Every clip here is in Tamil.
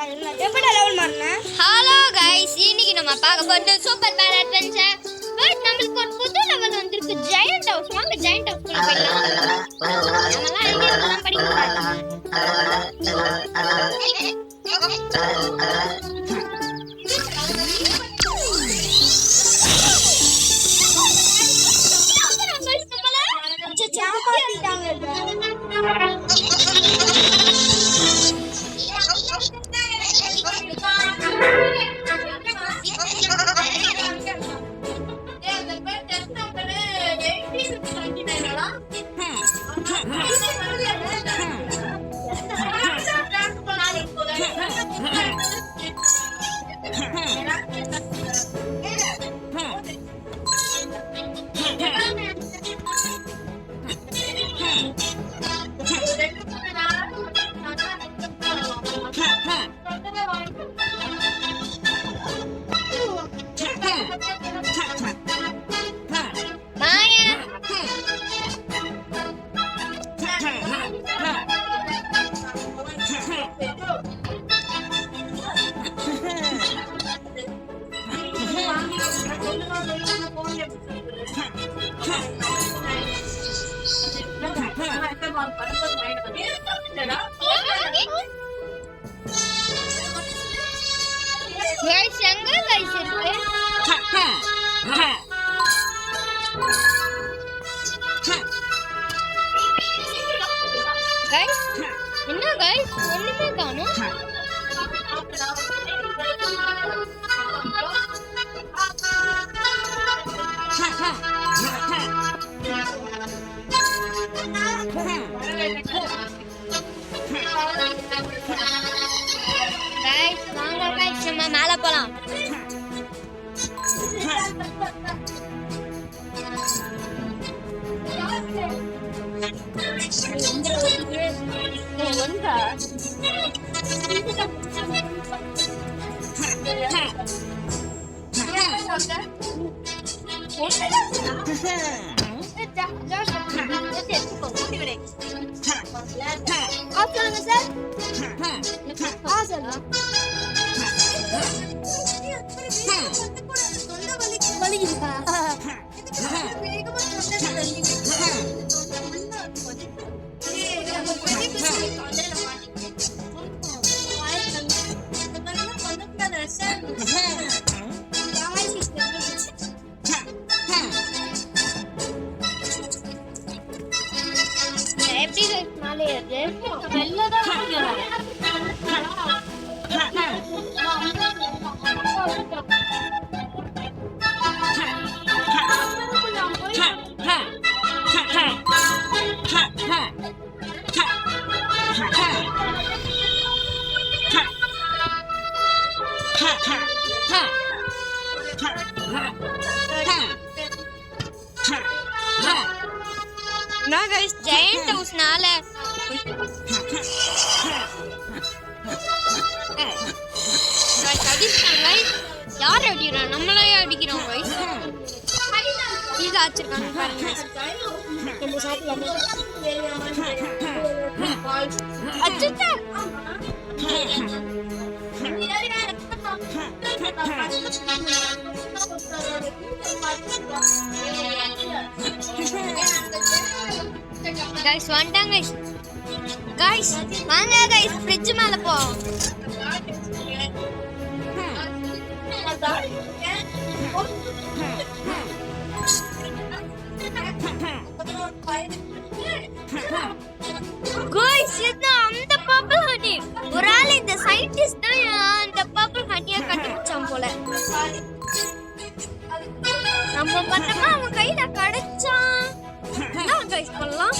எப்படி லெவல் மாறன? ஹலோ गाइस, இன்னைக்கு நம்ம பார்க்க போறது சூப்பர் பேர் அட்வென்ச்சர். பட் நமக்கு ஒரு புது லெவல் வந்திருக்கு, ஜெயண்ட் ஹவுஸ். வாங்க ஜெயண்ட் ஹவுஸ் குள்ள போய்லாம். நம்மலாம் ஐடியாலாம் படிக்க கூடாது. Guys, எங்க guys இருக்கு? Guys, என்ன guys? ஒண்ணுமே காணோம். Guys, வாங்க guys, நம்ம மேல போலாம். Guys, giant house naala guys அடிச்சாங்க guys. யார் அடிக்கிறா? நம்மளே அடிக்கிறோம் guys. இது ஆச்சிருக்காங்க பாருங்க. இந்த சாப்பிடல அச்சச்சா guys வந்தாங்க guys வாங்க guys ஃப்ரிட்ஜ் மேல போ. guys இது அந்த பர்பிள் ஹனி. ஒரு ஆள் இந்த சயின்டிஸ்ட் தான் அந்த பர்பிள் ஹனியை கண்டுபிடிச்சான் போல. நம்ம பார்த்தா அவன் கையில கிடைச்சான். நான் guys பண்ணலாம்.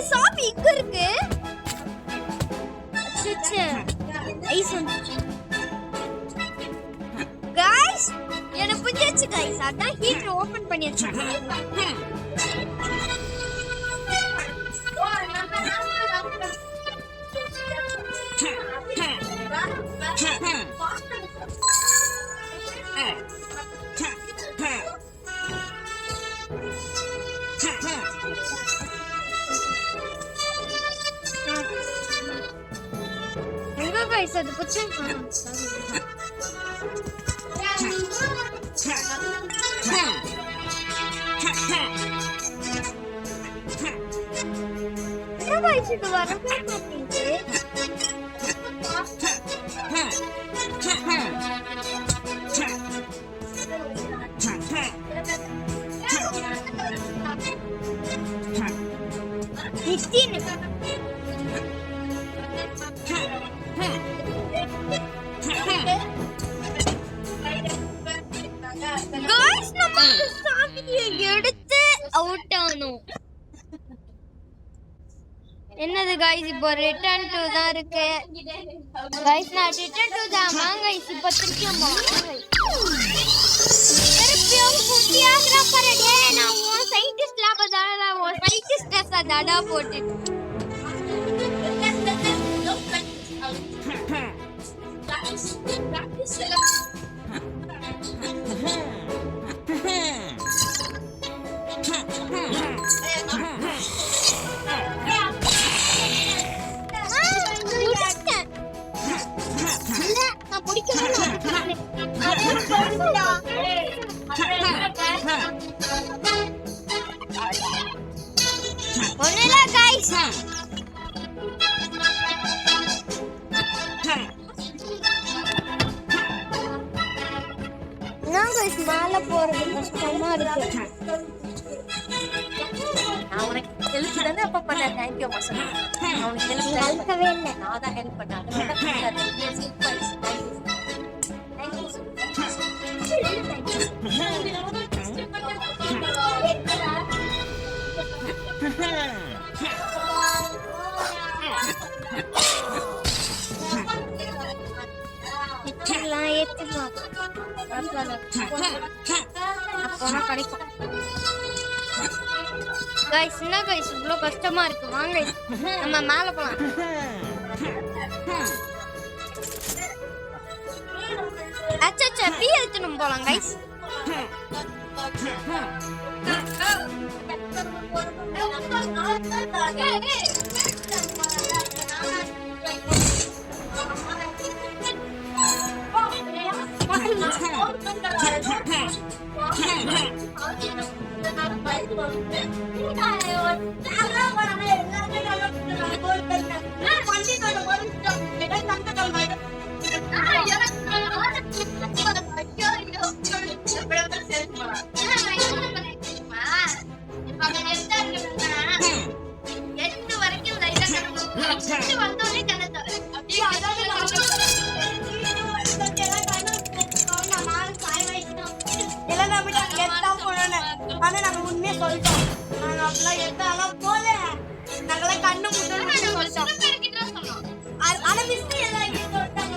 சாமி இங்க இருக்கு. அதான் ஹீட்டர் ஓபன் பண்ணி வச்சிருக்கேன். எங்க guys அது புச்சு இது வரவே மாட்டேங்குது. எடுத்து அவுட் ஆனோம். என்னது गाइस இப்போ ரிட்டர்ன் டு தான் இருக்கு. गाइस நான் ரிட்டர்ன் டு தான் வாங்க இப்போ திருப்பியும் போலாம். திருப்பியும் குட்டியாகற பரடே நான் சயின்டிஸ்ட் லாப தாடா சயின்டிஸ்ட் தாடா போட்டு ஒண்ணுல गाइस நான் गाइस மேல போறது கஷ்டமா இருக்கு. நான் உனக்கு ஹெல்ப் தானே அப்ப பண்ண. Thank you மசன். நான் உனக்கு ஹெல்ப் பண்ணவே இல்ல. நான் தான் ஹெல்ப் பண்ணேன். இதெல்லாம் ஏத்துமா அப்பா கிடைக்கும். गाइस என்ன गाइस இவ்ளோ கஷ்டமா இருக்கு. வாங்க நம்ம மேல போலாம். அச்சச்ச பீ எடுத்துட்டு போலாம் गाइस. ஆனா நாங்க உண்மையா சொல்லிட்டோம். நாங்க அப்படிலாம் எடுத்தாலும் போல நாங்களாம் கண்ணு முட்டோம் சொல்லிட்டோம். ஆனா மிஸ் எல்லாம் இங்கே சொல்லிட்டாங்க.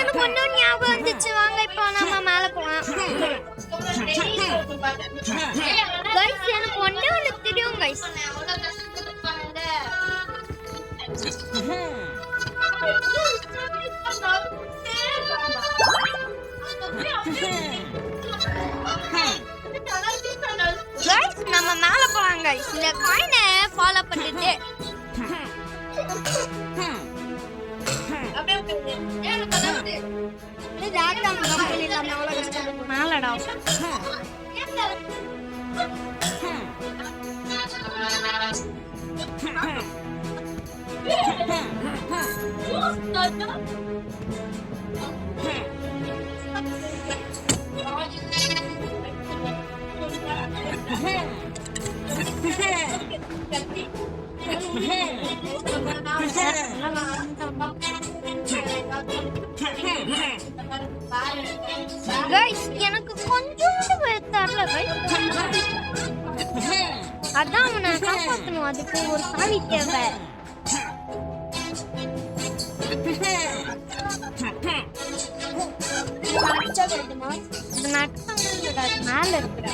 எனக்கு ஒண்ணு ஞாபகம் வந்துச்சு. வாங்க இப்போ நம்ம மேல போலாம். गाइस எனக்கு ஒண்ணு தெரியும் गाइस. गाइस நம்ம மேல போலாம் गाइस. இந்த காயினை ஃபாலோ பண்ணிட்டு மேலடா வரல guys. அதான் அவனை காப்பாற்றணும், அதுக்கு ஒரு சாவி தேவை. மேல இருக்கிற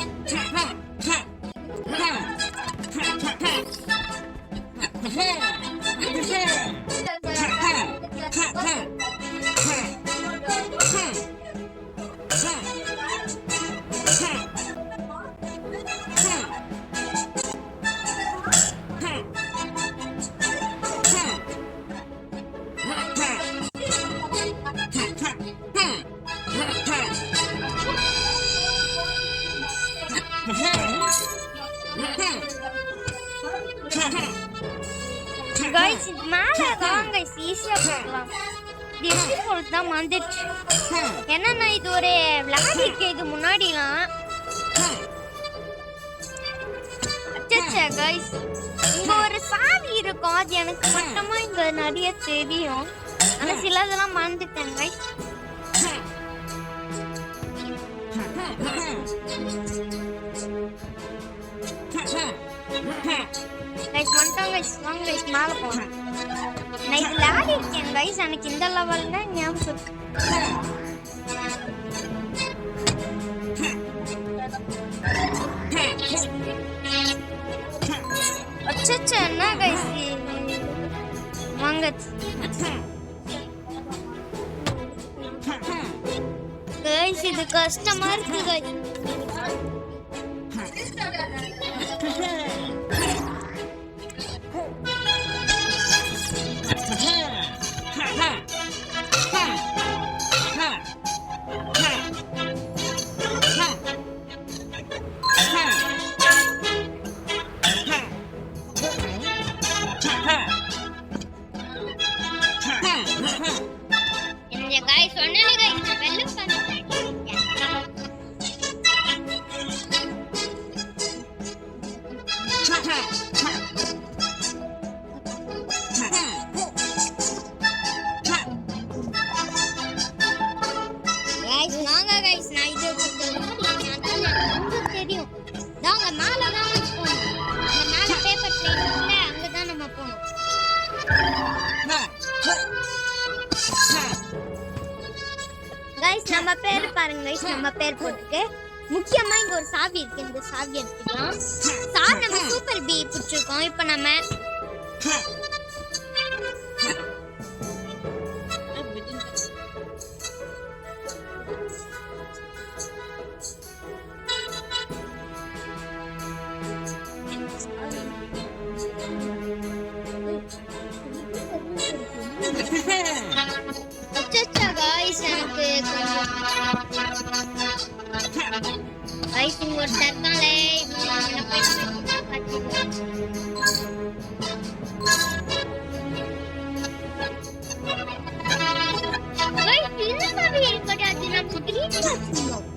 guys, மேல வாங்க ஈஸியா போகலாம். இது எப்படி போறது தான் வந்துச்சு. என்னன்னா இது ஒரு விளையாடிருக்கேன் இது முன்னாடிலாம். அச்சச்சா guys, இங்க ஒரு சாவி இருக்கும், அது எனக்கு மொத்தமா இங்க நிறைய தெரியும். ஆனா சிலதெல்லாம் மறந்துட்டேன் guys. guys வந்துட்டோம் guys, வாங்க guys மேல போலாம். நான் இது விளையாடி இருக்கேன் guys, எனக்கு இந்த லெவல்ல ஞாபகம் இருக்கு. அச்சச்சா என்ன guys வாங்க guys, இது கஷ்டமா இருக்கு guys. இந்த guys சொன்னேனே guys, நான் வெல்லம் பண்ணிட்டேன். guys வாங்க guys, நான் இது தெரியும். தாங்க மேல தான் போணும். அந்த மேல பேப்பர் ட்ரெயின் இல்ல, அங்க தான் நம்ம போணும். guys நம்ம பேர் பாருங்க guys, நம்ம பேர் போட்டுக்கு முக்கியமா இங்க ஒரு சாவி இருக்கு, இந்த சாவி எடுத்துக்கலாம். சார் நம்ம சூப்பர் பி புடிச்சிருக்கோம். இப்போ நம்ம அச்சச்சா guys, எனக்கு guys இங்க ஒரு தக்காளை என்ன guys இந்த சாவி இருக்கடா, அது நம்ம கிரீன் வச்சிருந்தோம்.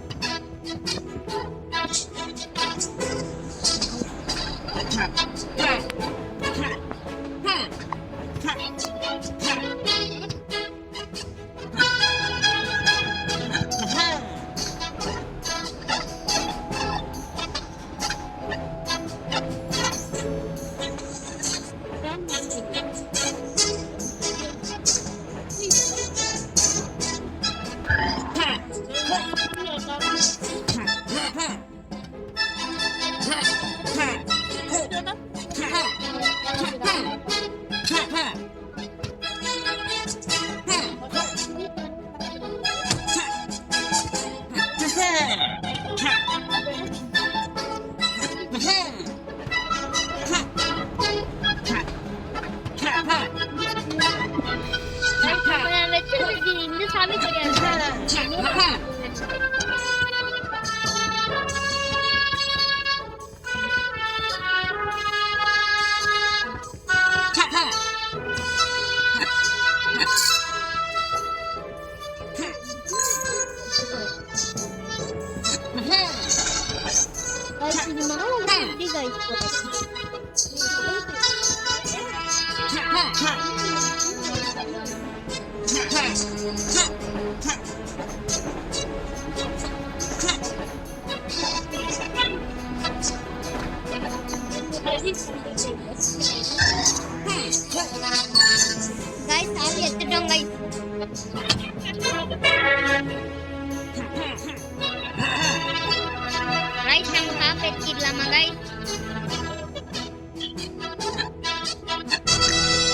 இந்த சாமி கைஸ் சாவி எடுத்துட்டோம் கைஸ். ரைட் நம்ம காப்பு எடுத்துடலாமா கைஸ்?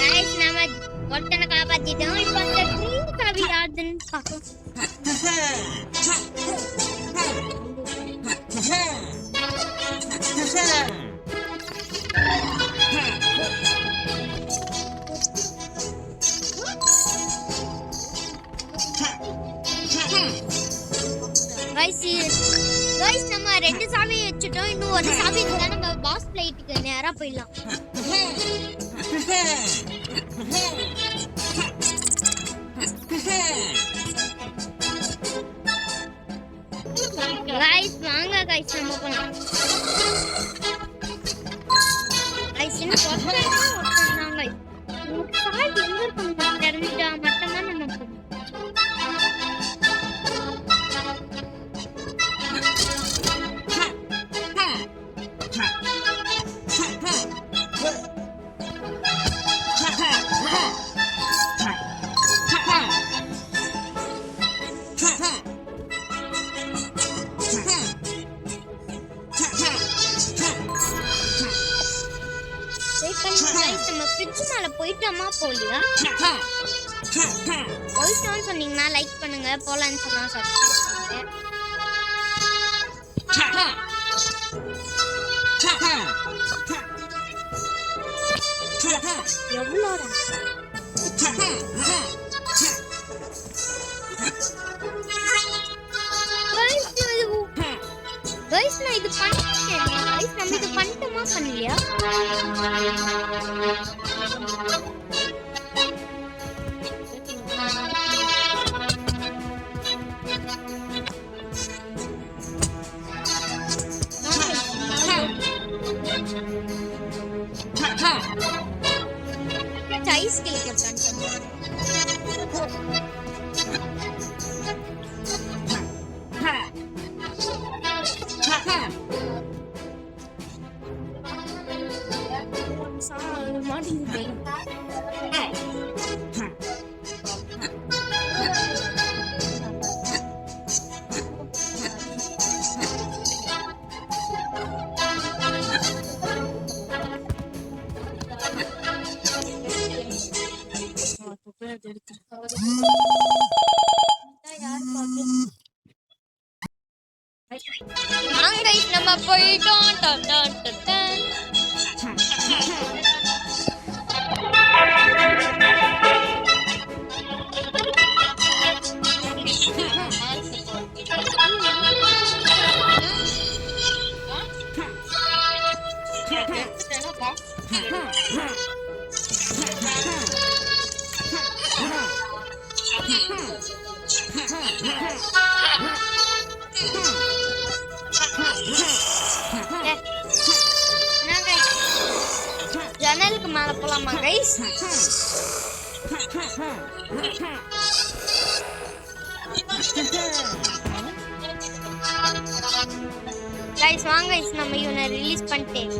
கைஸ் நம்ம ஒருத்தனை காப்பாத்திட்டோம். இப்போ அந்த ட்ரீம் சாவி யாருதுன்னு பார்க்கலாம். கைஸ் நம்ம 2 சாவி வச்சுட்டோம். இன்னும் ஒரு சாவி இருந்தா நம்ம பாஸ் ஃளைட்டுக்கு நேரா போயிடலாம். கைஸ் வாங்க கைஸ் நம்ம போலாம். கைஸ் என்ன போறாங்க? கைஸ் சாவி எங்க இருக்கு? தெரிஞ்சிட்டா மட்டும்தான் நம்ம போறோம். நம்ம ஃப்ரிட்ஜ் மேல போயிட்டோமா போலியா? போயிட்டோம்னு சொன்னீங்கன்னா லைக் பண்ணுங்க, போலான்னு சொன்னா சப்ஸ்கிரைப் பண்ணுங்க. எவ்வளோடா? கைஸ் நான் இது பண்ணிட்டேன். கைஸ் நம்ம இது பண்ணிட்டோமா பண்ணலையா? ஐஸ் கிளி போட்டான். நாங்க நம்ம போயிட்டோம். ஜன்னலுக்கு மேல போலாமா கைஸ்? கைஸ் வாங்க கைஸ் நம்ம இவனை ரிலீஸ் பண்ணிட்டேன்.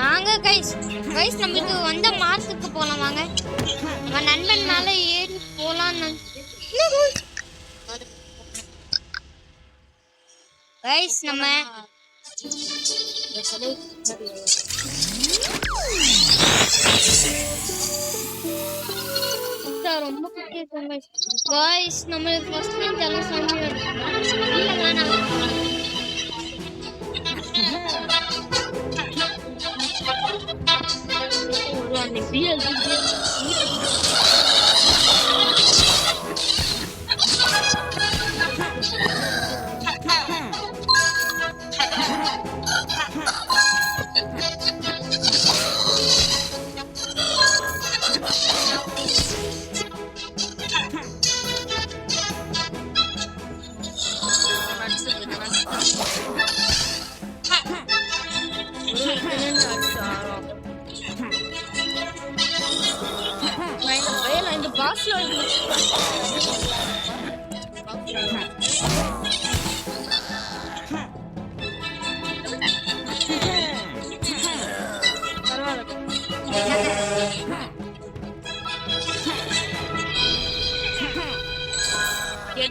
வாங்க கைஸ். கைஸ் நம்மளுக்கு வந்த மார்க்குக்கு போலாம் வாங்க. நம்ம நண்பன் மேல ஏறி போலான்னு கைஸ் நம்ம ரொம்ப கைஸ் நம்ம ஃபர்ஸ்ட் டைம் எல்லாம் சாமி இல்ல வேணாம். ஒரு அந்த பிஎல்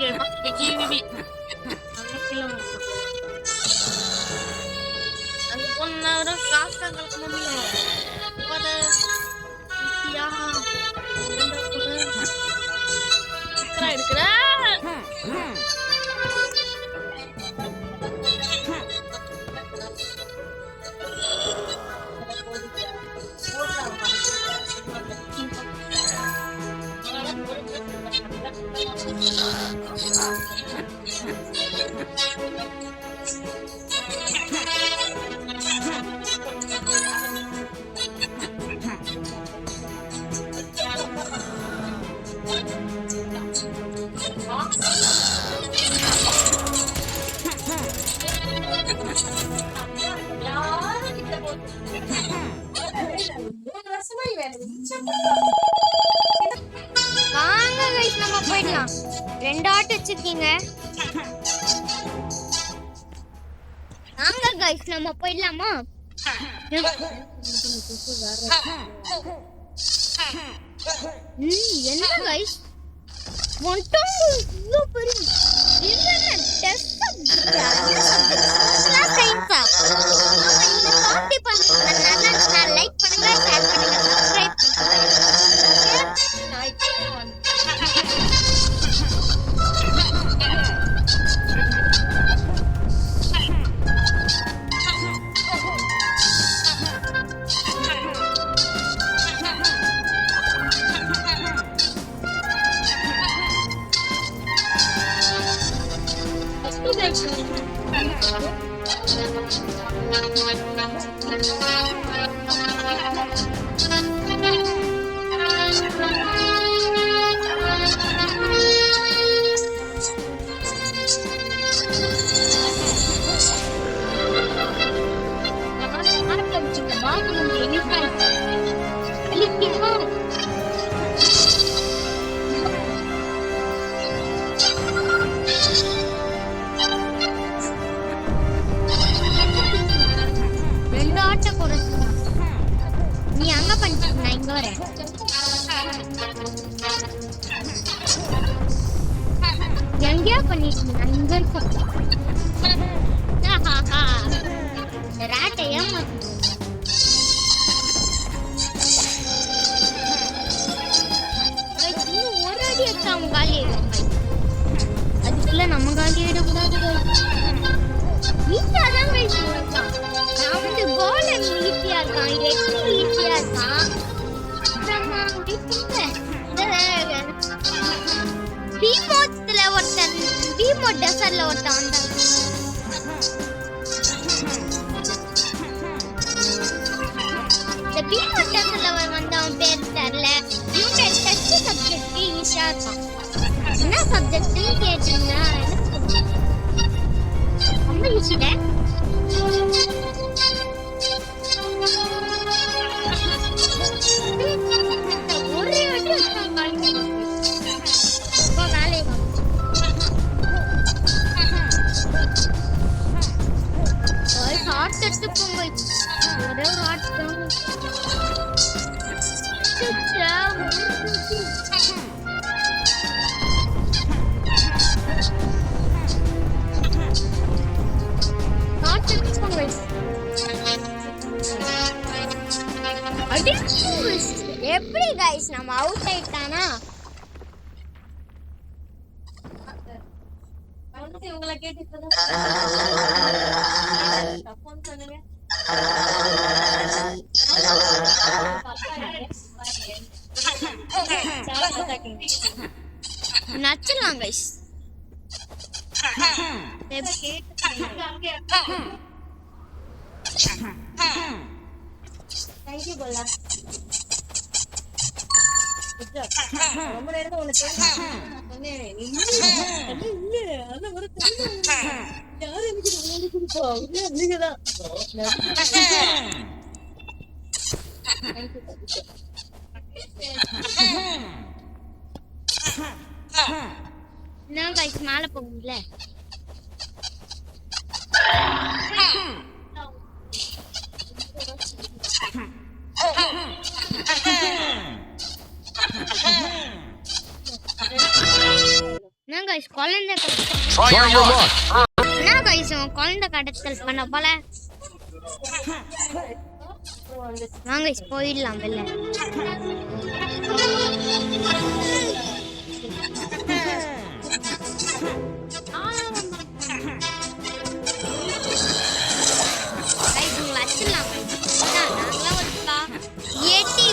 அங்க போன காசு கலக்க முடியல எடுக்கிறா வாங்க guys நம்ம போயிடலாம். 2 ஆட் வச்சிருக்கீங்க. வாங்க guys நம்ம போயிடலாமா? என்ன guys மட்டும் இவ்ளோ பெரிய என்ன டெஸ்ட் கிளாஸ் சயின்ஸா இந்த காப்பி பண்ணுங்க லைக் பண்ணுங்க ஷேர் பண்ணுங்க சப்ஸ்கிரைப் நீ அங்க பண்ணிட்டு நான் இங்க வரேன். எங்கேயா பண்ணிட்டு நான் இங்க இருக்கேன். ராட்டை ஏமாத்து ஒரு அடி எடுத்தா அவங்க காலி ஆயிடும். அதுக்குள்ள நம்ம காலி ஆயிடக்கூடாது. ஈஸியா தான் இருக்கான். நான் வந்து கோல்டன் ஈஸியா இருக்கான். எட்டு ஈஸியா இருக்கான். டிமோட்ல ஒருத்தன் டிமோட் டெசர்ட்ல ஒருத்தன் வந்தான். இந்த டிமோட் டெசர்ட்ல வந்தவன் பேர் தெரியல. யூனிட் டெஸ்ட் சப்ஜெக்ட் ஈஸியா இருக்கான். என்ன சப்ஜெக்ட்னு கேட்டீங்க. ரொம்ப ஈஸில ஒரே வாட்டி வேலையை ஹார்ட் எடுத்து போங்க. ஒரே ஒரு ஹார்ட் எப்படி गाइस நம்ம அவுட் ஆயிட்டானா வந்து உங்களை கேட்டிட்டு தப்போன்னு சொன்னீங்க. நச்சலாம் गाइस थैंक यू बोला ரொம்ப நேரமா உனக்கு சொன்னே இல்ல அத ஒரு யார் எனக்கு முன்னாடி கொடுப்பா இல்ல நீங்க தான் நான் गाइस மேல போகும்ல நான் guys குழந்தை Try your luck. என்ன guys குழந்தை கடத்தல் பண்ண போல வாங்க guys போயிடலாம் வெளில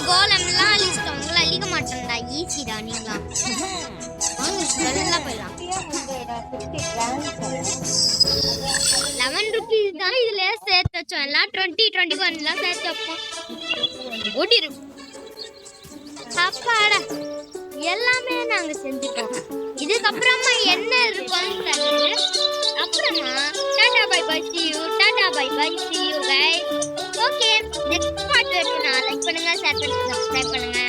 கோலம்லாம் அழிச்சிட்டவங்கள அழிக்க மாட்டேன்டா ஈஸிடா நீங்களா நல்லா போயிடலாம் 11 rupees தான் இதுல சேர்த்து வச்சோம் எல்லாம் 2021 சேர்த்து வைப்போம் ஓடிரு அப்பாடா எல்லாமே நாங்க செஞ்சுட்டோம் இதுக்கப்புறமா என்ன இருக்கும்னு தெரியல அப்புறமா tata bye bye see you tata bye bye see you guys okay next part வேணும்னா லைக் பண்ணுங்க ஷேர் பண்ணுங்க சப்ஸ்கிரைப் பண்ணுங்க